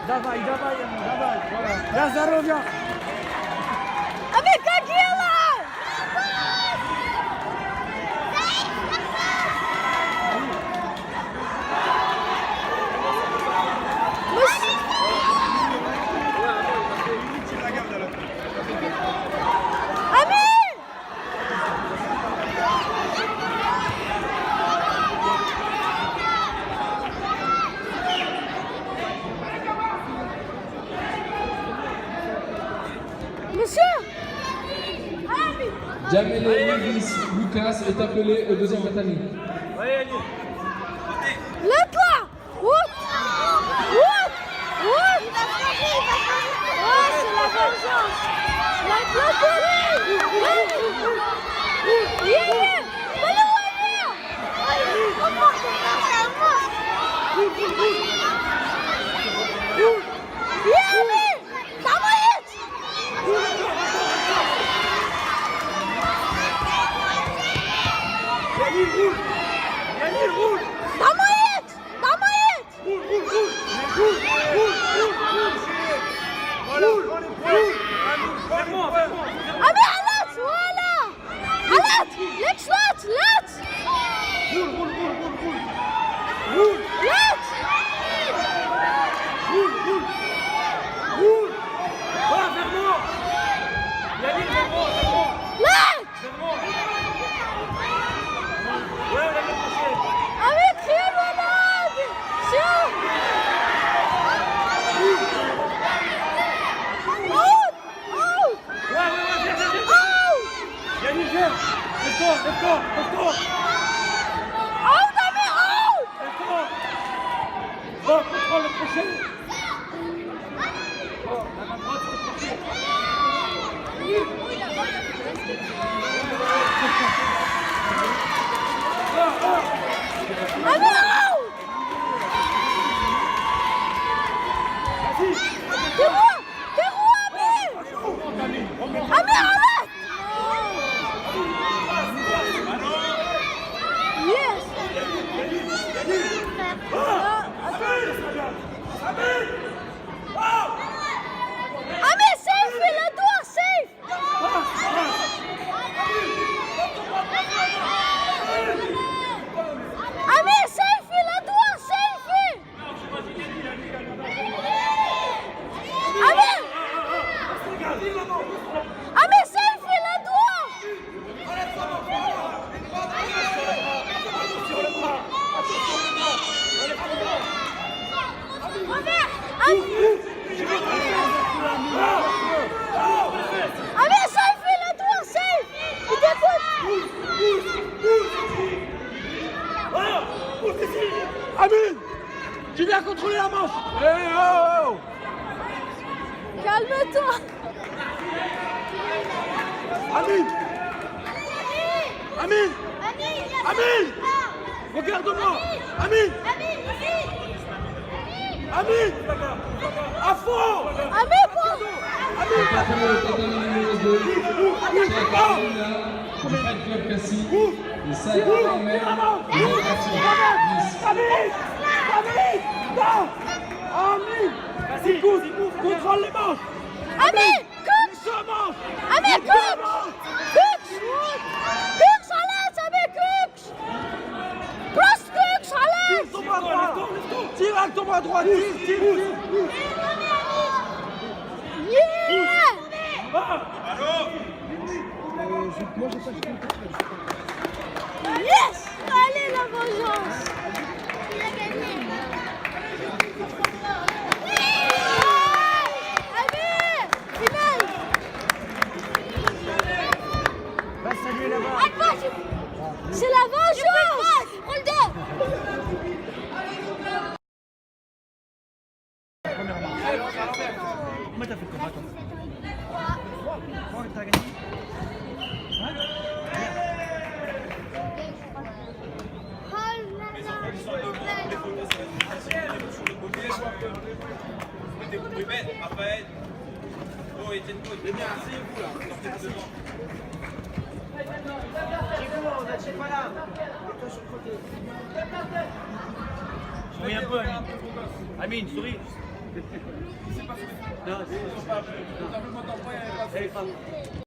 Dawaj, dawaj, dawaj. Ja zarobię. Amir, как дело? Jamel Lewis Lucas est appelé au deuxième bataillon. Letla! Вот! Вот! Вот! Oh, c'est la vengeance! La Amine, tu viens contrôler la manche. Hey, oh, oh. Calme-toi. Amine. Amine. Amine. Regarde-moi. Amine. Amine. À fond. Amir, pour. Est appelé au bataillon numéro 2. Cheikh Abdullah du Fight Club Cassis. Et Saïd Ahmed de Amine, contrôle les manches. Amir, coach. Amir, coach. Coach, خلاص Amir, coach. Plus coach, خلاص. Tire avec ton bras droit. Tire. Yeah. Yes. Allez, la vengeance. Il a gagné. Amir, finale. Va saluer là-bas. C'est la vengeance. Prends le dos. Comment t'as fait le combat, toi? T'as gagné? Raphaël, oh, Etienne, bien, asseyez-vous là, sortez devant. On n'achète pas là. Mets-toi sur le côté. Souris un peu, Amine. Amine, souris. Non, c'est pas.